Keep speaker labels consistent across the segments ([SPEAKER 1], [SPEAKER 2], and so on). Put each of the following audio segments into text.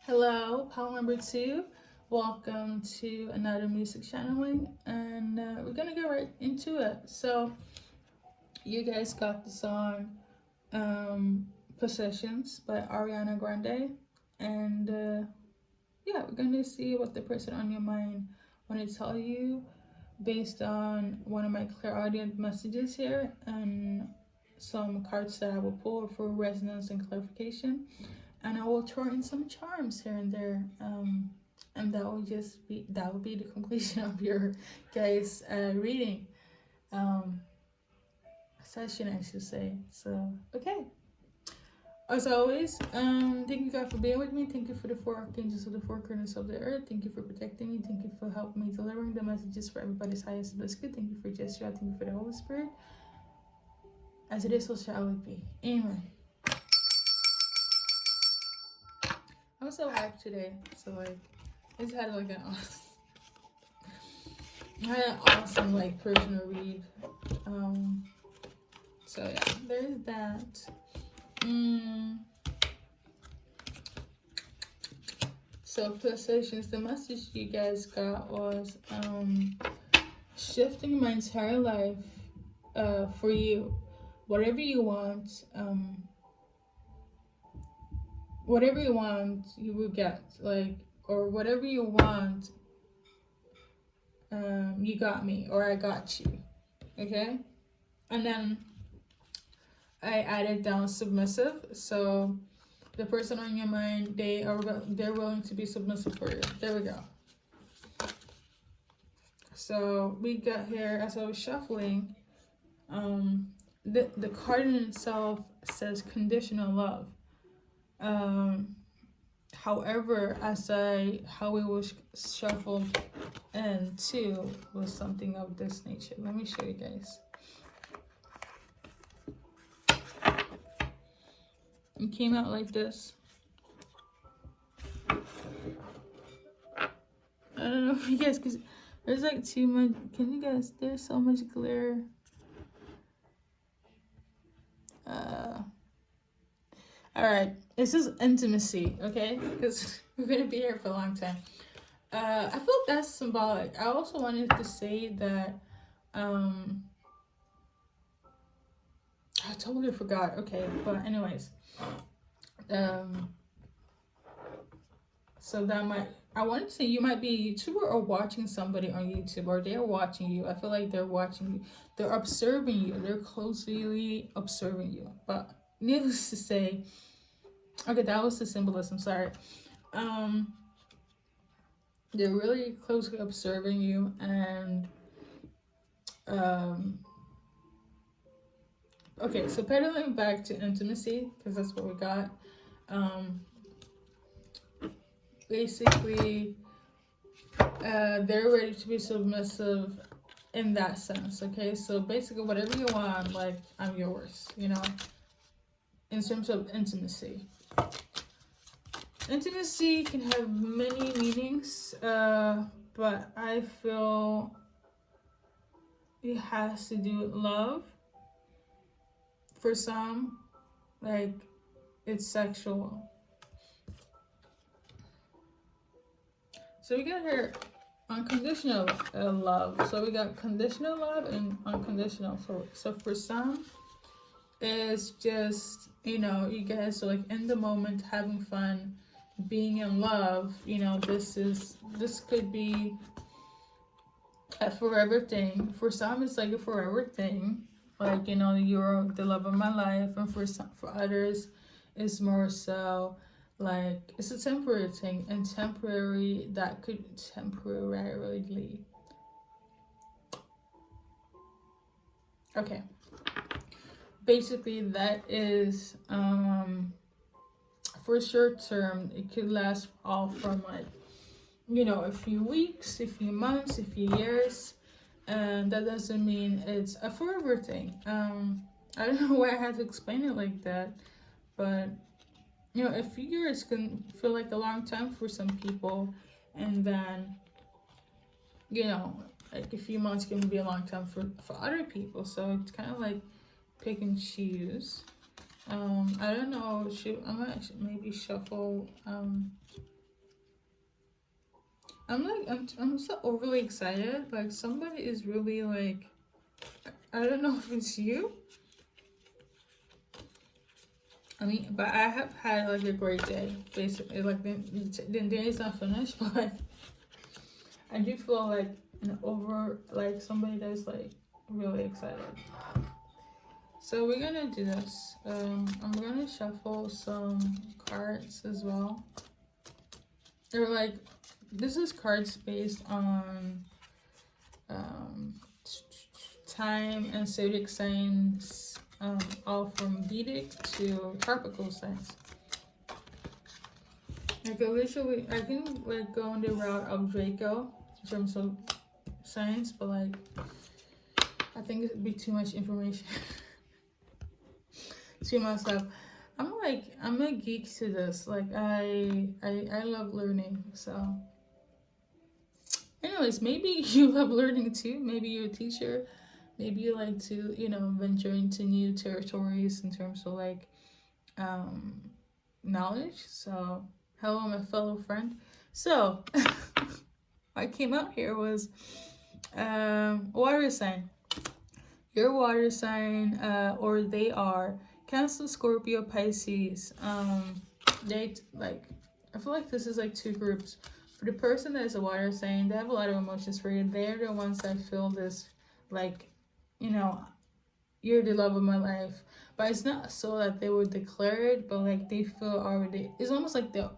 [SPEAKER 1] Hello, pal number two. Welcome to another music channeling, and we're gonna get right into it. So, you guys got the song "Possessions" by Ariana Grande, and yeah, we're gonna see what the person on your mind want to tell you based on one of my clairaudient messages here and some cards that I will pull for resonance and clarification, and I will throw in some charms here and there, and that will be the conclusion of your guys' reading session, I should say. So okay, as always, thank you God for being with me. Thank you for the four archangels of the four corners of the earth. Thank you for protecting me. Thank you for helping me delivering the messages for everybody's highest and best good. Thank you for Jeshua. Thank you for the Holy Spirit. As it is, so shall it be. Amen. I'm so hyped today. So like, I just had like an awesome like personal read. So yeah, there's that. So possessions, the message you guys got was shifting my entire life for you. Whatever you want, you will get. Like, or whatever you want, you got me, or I got you. Okay? And then I added down submissive. So the person on your mind, they're willing to be submissive for you. There we go. So we got here, as I was shuffling, the card in itself says conditional love. However, how it was shuffled into was something of this nature. Let me show you guys. It came out like this. I don't know if you guys, because there's like too much. Can you guys? There's so much glare. All right. This is intimacy, okay? Because we're gonna be here for a long time. I feel like that's symbolic. I also wanted to say that. I totally forgot. Okay, but anyways, so that I wanted to say you might be a YouTuber or watching somebody on YouTube, or they're watching you. I feel like they're watching you. They're observing you. They're closely observing you. But needless to say, okay, that was the symbolism. Sorry. They're really closely observing you, and okay, so pedaling back to intimacy, because that's what we got. Basically, they're ready to be submissive in that sense, okay? So basically, whatever you want, like, I'm yours, you know? In terms of intimacy. Intimacy can have many meanings, but I feel it has to do with love. For some, like, it's sexual. So we got here unconditional love. So we got conditional love and unconditional. So for some, it's just, you know, you guys are like in the moment, having fun, being in love. You know, this could be a forever thing. For some, it's like a forever thing. Like, you know, you're the love of my life. And for others, it's more so like it's a temporary thing, and that could temporarily. Okay. Basically, that is for short term. It could last all from like, you know, a few weeks, a few months, a few years, and that doesn't mean it's a forever thing. I don't know why I had to explain it like that, but you know, a few years can feel like a long time for some people, and then, you know, like a few months can be a long time for other people. So it's kind of like pick and choose. I don't know. I might maybe shuffle I'm so overly excited. Like somebody is really like, I don't know if it's you. I mean, but I have had like a great day. Basically, like the day is not finished, but like, I do feel like like somebody that's like really excited. So we're gonna do this. I'm gonna shuffle some cards as well. They're like, this is cards based on time and zodiac signs, all from Vedic to tropical signs. Like literally, I can like go on the route of Draco in terms of science, but like I think it'd be too much information to myself. I'm a geek to this. Like I love learning. So anyways, maybe you love learning too. Maybe you're a teacher. Maybe you like to, venture into new territories in terms of like knowledge. So hello, my fellow friend. So I came out here was water sign. Your water sign, or they are Cancer, Scorpio, Pisces. They like, I feel like this is like two groups. For the person that is a water sign, they have a lot of emotions for you. They're the ones that feel this like, you're the love of my life. But it's not so that they would declare it, but like they feel already. It's almost like how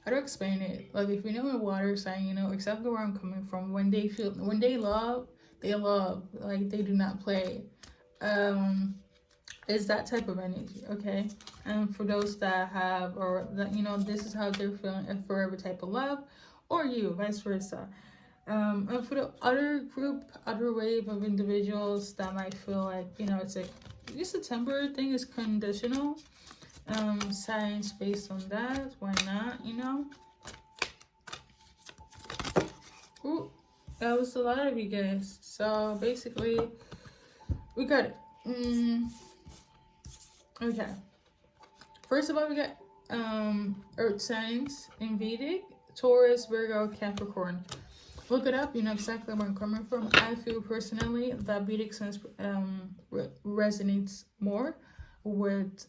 [SPEAKER 1] to explain it? Like if you know a water sign, you know exactly where I'm coming from. When they love, they love. Like they do not play. It's that type of energy, okay? And for those that have, or that this is how they're feeling for every type of love, or you, vice versa. And for the other group, other wave of individuals that might feel like, it's like just a temporary thing, is conditional. Science based on that, why not, Ooh, that was a lot of you guys. So basically, we got it. Okay. First of all, we got Earth signs in Vedic: Taurus, Virgo, Capricorn. Look it up, you know exactly where I'm coming from. I feel personally that Vedic sense resonates more with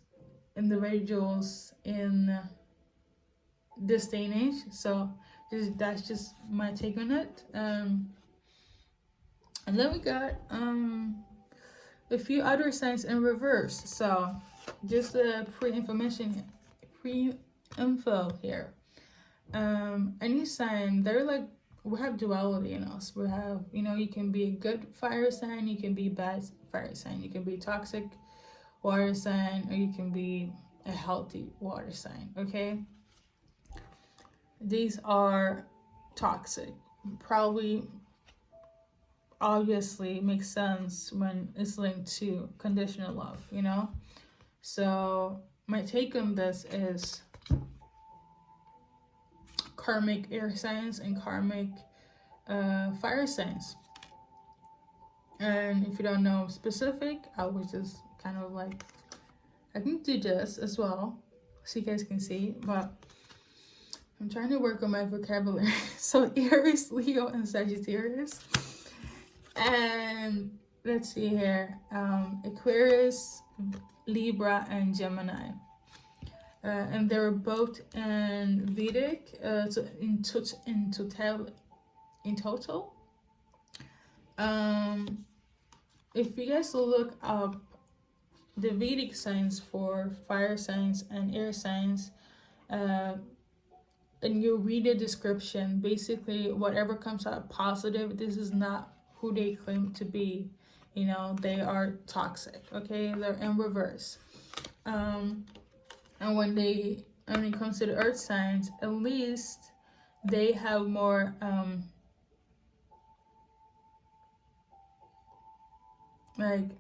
[SPEAKER 1] individuals in this day and age. So that's just my take on it. And then we got a few other signs in reverse. So just the pre-info here. Any sign, they're like, we have duality in us. We have, you can be a good fire sign, you can be bad fire sign, you can be toxic water sign, or you can be a healthy water sign, okay? These are toxic. Probably, obviously, makes sense when it's linked to conditional love, So my take on this is karmic air signs and karmic fire signs. And if you don't know specific, I was just kind of like, I can do this as well so you guys can see, but I'm trying to work on my vocabulary. So Aries, Leo, and Sagittarius. And let's see here, Aquarius, Libra, and Gemini. And they're both in Vedic, so in total. If you guys look up the Vedic signs for fire signs and air signs, and you read the description, basically whatever comes out positive, this is not who they claim to be. They are toxic, okay? They're in reverse. And when it comes to the earth signs, at least they have more like,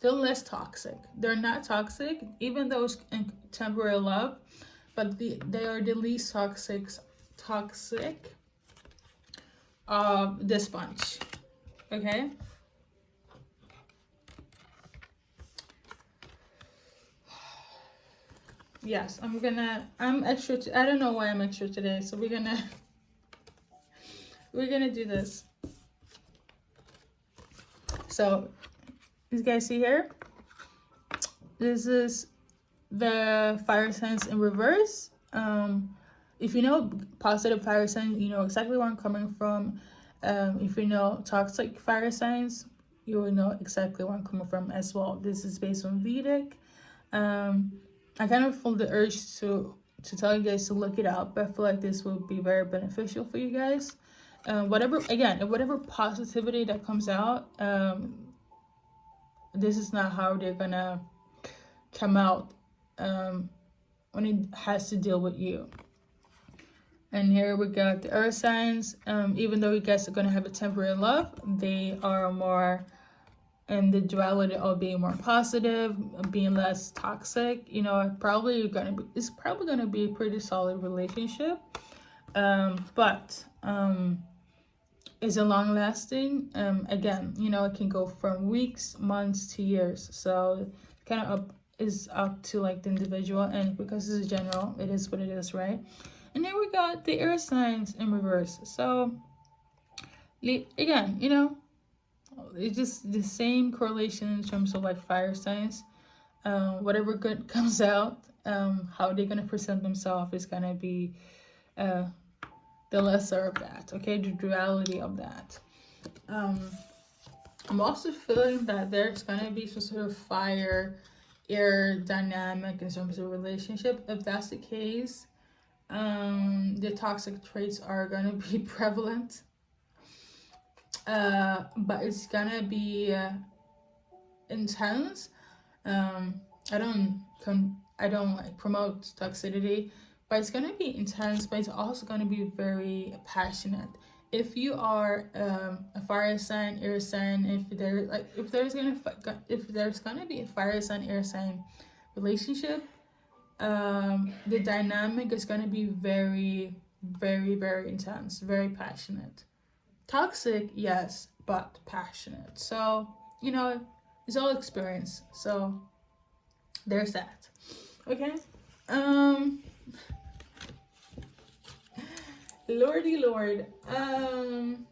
[SPEAKER 1] they're less toxic. They're not toxic, even though it's in temporary love, but they are the least toxic of this bunch, okay? Yes, I'm extra. I don't know why I'm extra today, so we're gonna we're gonna do this. So, you guys see here? This is the fire signs in reverse. If you know positive fire signs, you know exactly where I'm coming from. If you know toxic fire signs, you will know exactly where I'm coming from as well. This is based on Vedic. I kind of feel the urge to tell you guys to look it up, but I feel like this will be very beneficial for you guys. Whatever positivity that comes out, this is not how they're gonna come out when it has to deal with you. And here we got the earth signs. Even though you guys are gonna have a temporary love, they are more in the duality of being more positive, being less toxic. You know, it's probably gonna be a pretty solid relationship. But is it long lasting? Again, you know, it can go from weeks, months to years. So kind of is up to like the individual, and because it's general, it is what it is, right? And then we got the air signs in reverse. So again, you know, it's just the same correlation in terms of like fire signs. Whatever good comes out, how they're gonna present themselves is gonna be the lesser of that, okay? The duality of that. I'm also feeling that there's gonna be some sort of fire air dynamic in terms of relationship. If that's the case, the toxic traits are gonna be prevalent, but it's gonna be intense. I don't like promote toxicity, but it's gonna be intense, but it's also gonna be very passionate. If you are a fire sign, air sign, if there's gonna be a fire sign, air sign relationship, the dynamic is gonna be very, very, very intense, very passionate. Toxic, yes, but passionate. So, you know, it's all experience. So there's that. Okay. Lordy Lord. I'm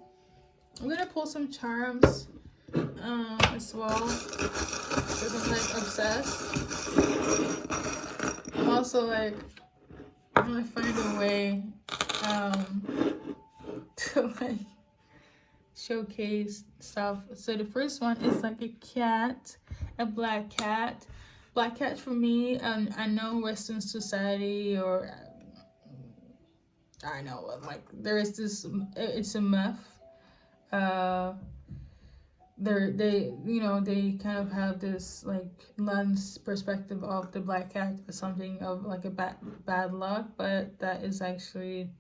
[SPEAKER 1] gonna pull some charms as well, because I'm like obsessed. I'm also like, I'm gonna find a way to like showcase stuff. So the first one is like a cat, a black cat. Black cat for me, I know Western society, or I know, like, there is this, it's a myth. They kind of have this like lens perspective of the black cat as something of like a bad luck, but that is actually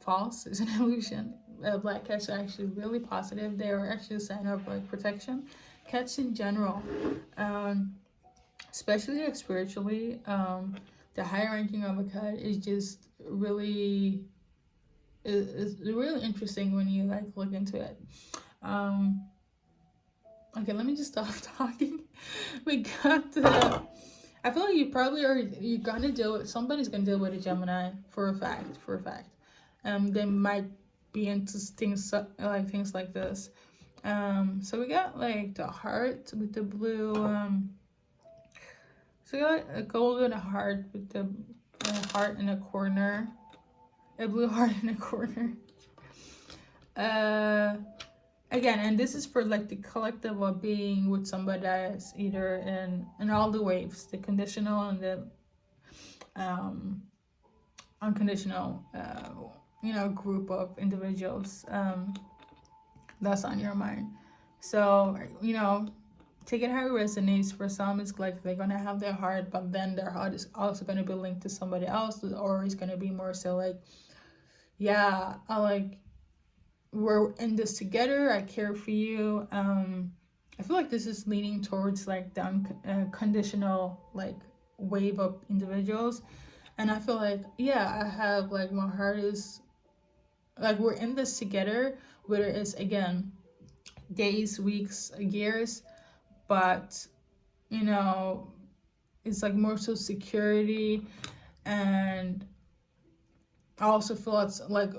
[SPEAKER 1] false. It's an illusion. Black cats are actually really positive. They are actually a sign of like protection. Cats in general, especially like spiritually, the higher ranking of a cat is just really really interesting when you like look into it. Okay, let me just stop talking. We got the, I feel like you're gonna deal with, somebody's gonna deal with a Gemini for a fact. They might be into things like this. So we got like the heart with the blue, so we got a golden heart with the heart in a corner, a blue heart in a corner. Again, and this is for like the collective of being with somebody that is either in all the waves, the conditional and the unconditional, group of individuals that's on your mind. So, take it how it resonates. For some, it's like they're gonna have their heart, but then their heart is also gonna be linked to somebody else, or it's gonna be more so like, yeah, we're in this together, I care for you. I feel like this is leaning towards like the unconditional like wave of individuals, and I feel like, yeah, I have like, my heart is like, we're in this together, whether it's again days, weeks, years, but it's like more so security. And I also feel it's like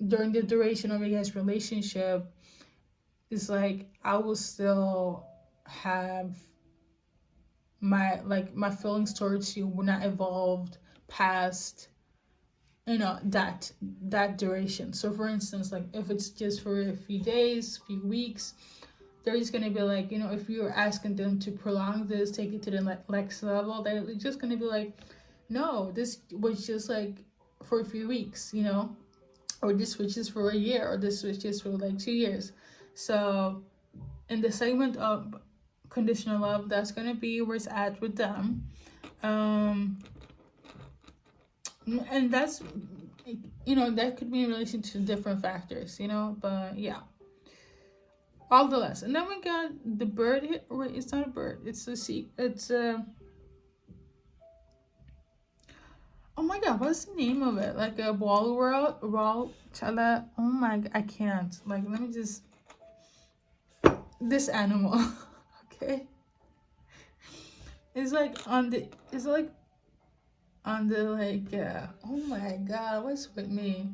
[SPEAKER 1] during the duration of your guys' relationship, it's like I will still have my feelings towards you were not evolved past, you know, that duration. So for instance, like if it's just for a few days, few weeks, they're just gonna be like, you know, if you're asking them to prolong this, take it to the next level, they're just gonna be like, no, this was just like for a few weeks, you know, or this was just for a year, or this was just for like 2 years. So in the segment of conditional love, that's gonna be where it's at with them. And that's, you know, that could be in relation to different factors, you know, but yeah, all the less. And then we got the bird here. Wait, it's not a bird, it's a sea, it's a, oh my god, what's the name of it? Like a wall chala. Oh my, I can't, like, let me just, this animal. Okay, it's like on the, it's like on the, like, oh my god, what's with me?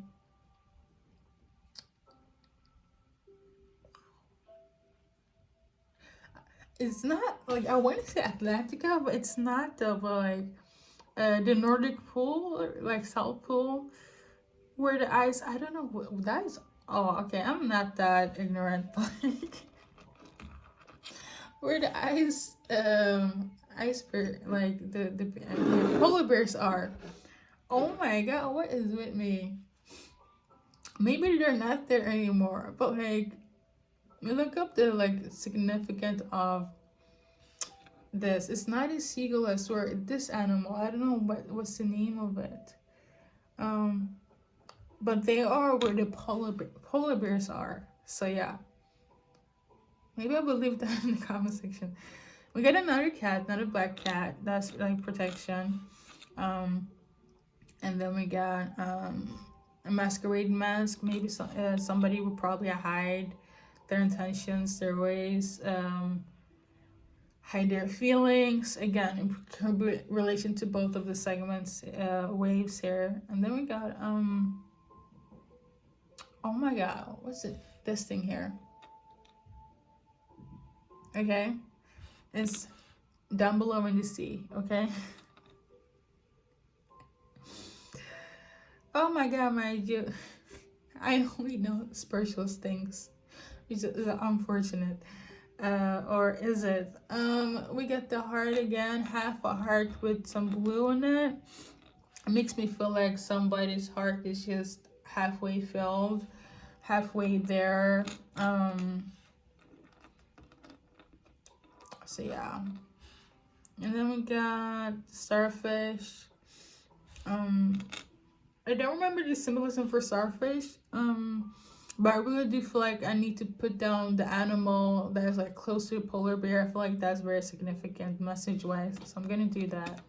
[SPEAKER 1] It's not like, I want to say Atlantica, but it's not the, like, the Nordic pool, or like South Pool, where the ice, I don't know what that is. Oh, okay, I'm not that ignorant, but like, where the ice bear, like the polar bears are. Oh my god, what is with me? Maybe they're not there anymore, but like, you look up the, like, significance of this. It's not a seagull, I swear. This animal, I don't know what's the name of it. But they are where the polar bears are. So yeah, maybe I will leave that in the comment section. We got another cat, another black cat. That's like protection. And then we got a masquerade mask. Maybe somebody would probably hide their intentions, their ways, hide their feelings. Again, in relation to both of the segments, waves here. And then we got oh my god, what's it? This thing here. Okay, it's down below in the sea. Okay. Oh my god, I only know spiritual things, which is unfortunate. Or is it? We get the heart again, half a heart with some blue in it. It makes me feel like somebody's heart is just halfway filled, halfway there. So yeah. And then we got starfish. I don't remember the symbolism for starfish. But I really do feel like I need to put down the animal that is like close to a polar bear. I feel like that's very significant message wise. So I'm gonna do that.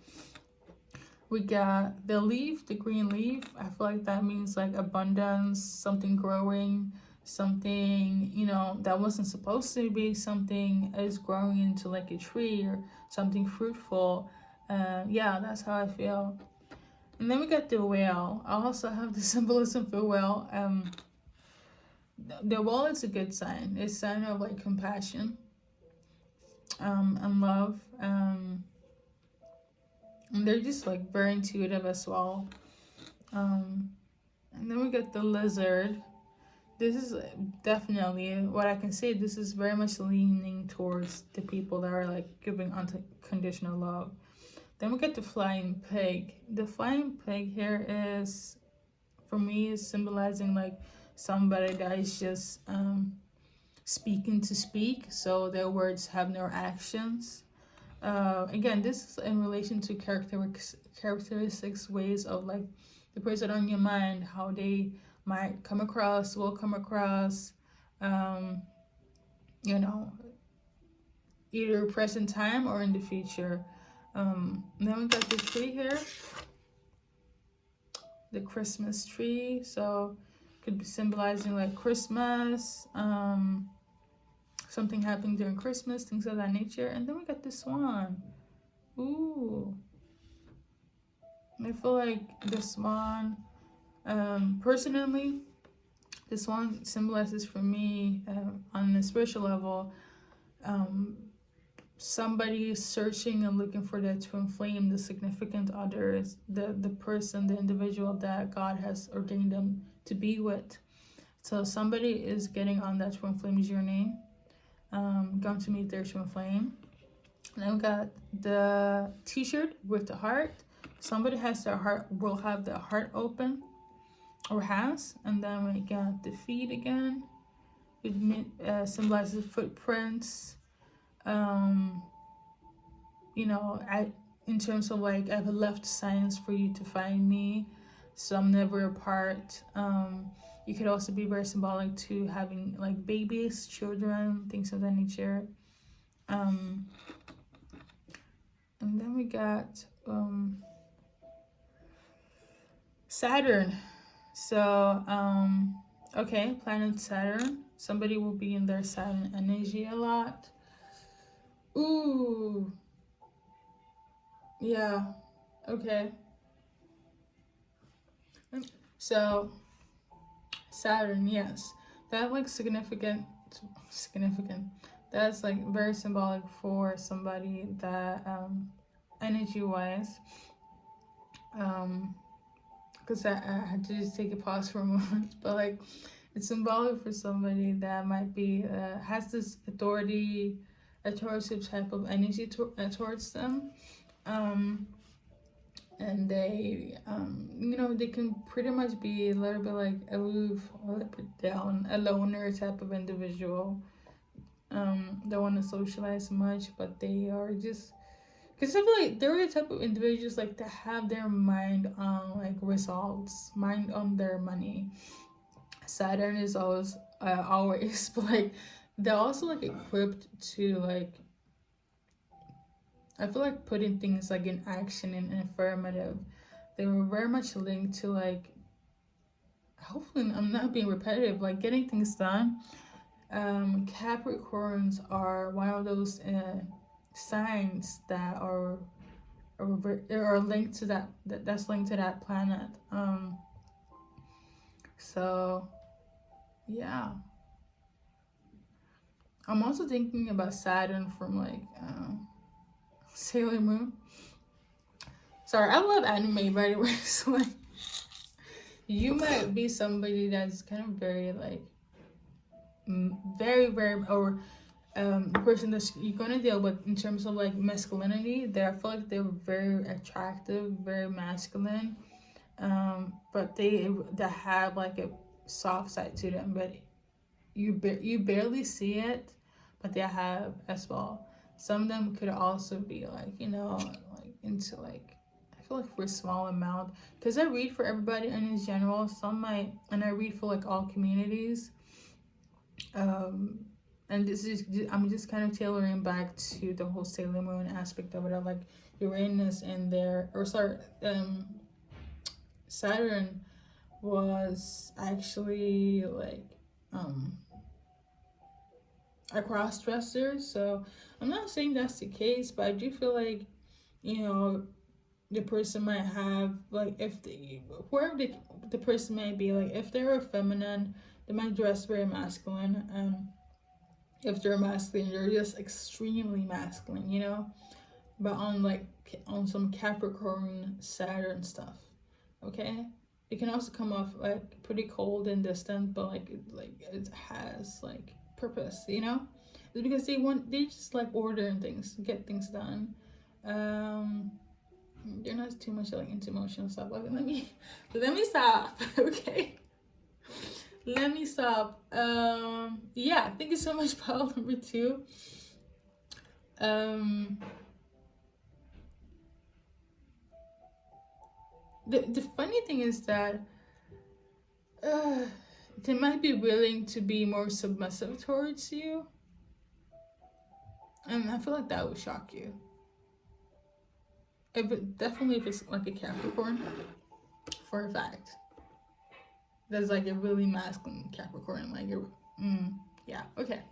[SPEAKER 1] We got the leaf, the green leaf. I feel like that means like abundance, something growing, something, you know, that wasn't supposed to be, something is growing into like a tree or something fruitful. Yeah, that's how I feel. And then we got the whale. I also have the symbolism for whale. The whale is a good sign. It's a sign of like compassion, and love. And they're just like very intuitive as well. And then we got the lizard. This is definitely what I can say. This is very much leaning towards the people that are like giving unconditional love. Then we get the flying pig. The flying pig here is, for me, is symbolizing like somebody that is just speaking to speak, so their words have no actions. Again, this is in relation to characteristics, ways of like the person on your mind, how they might come across, will come across, you know, either present time or in the future. Then we got the tree here, the Christmas tree. So could be symbolizing like Christmas, something happening during Christmas, things of that nature. And then we got the swan. Ooh, I feel like the swan, personally, This one symbolizes for me on a spiritual level, somebody searching and looking for their twin flame, the significant other, the person, the individual that God has ordained them to be with. So somebody is getting on that twin flame journey, going to meet their twin flame. And then we got the t-shirt with the heart. Somebody has their heart, will have their heart open, or has. And then we got the feet again, which symbolizes footprints. You know, in terms of like, I've left signs for you to find me, so I'm never apart. You could also be very symbolic to having like babies, children, things of that nature. And then we got Saturn. So okay, planet Saturn. Somebody will be in their Saturn energy a lot. Ooh, yeah, okay. So Saturn, yes, that like significant. That's like very symbolic for somebody that energy wise. Because I had to just take a pause for a moment, but like it's symbolic for somebody that might be has this authoritative type of energy towards them, and they you know, they can pretty much be a little bit like aloof or put down, a loner type of individual. Don't want to socialize much, but they are just, because I feel like they're the type of individuals like to have their mind on like results, mind on their money. Saturn is always but like they're also like equipped to like, I feel like putting things like in action and affirmative. They were very much linked to like, hopefully I'm not being repetitive, like getting things done. Capricorns are one of those signs that are linked to that's linked to that planet. So yeah, I'm also thinking about Saturn from like Sailor Moon. Sorry, I love anime, by the way. So like, you might be somebody that's kind of very like very or the person that you're gonna deal with in terms of like masculinity. I feel like they're very attractive, very masculine, but they have like a soft side to them, but you barely see it, but they have as well. Some of them could also be like, you know, like into like, I feel like for a small amount, because I read for everybody and in general, and I read for like all communities. And this is I'm just kind of tailoring back to the whole Sailor Moon aspect of it, of like Uranus in there, or sorry, Saturn was actually like a cross-dresser. So I'm not saying that's the case, but I do feel like, you know, the person might have like, if whoever the person might be, like if they're a feminine, they might dress very masculine, and if they're masculine, they're just extremely masculine, you know. But on some Capricorn Saturn stuff, okay, it can also come off like pretty cold and distant, but like it has like purpose, you know. It's because they just like order and things, get things done. They're not too much like into emotional stuff. Like, let me stop. Okay, let me stop. Yeah, thank you so much, pile number 2. The funny thing is that they might be willing to be more submissive towards you, and I feel like that would shock you. If it's like a Capricorn, for a fact. That's like a really masculine Capricorn, like yeah, okay.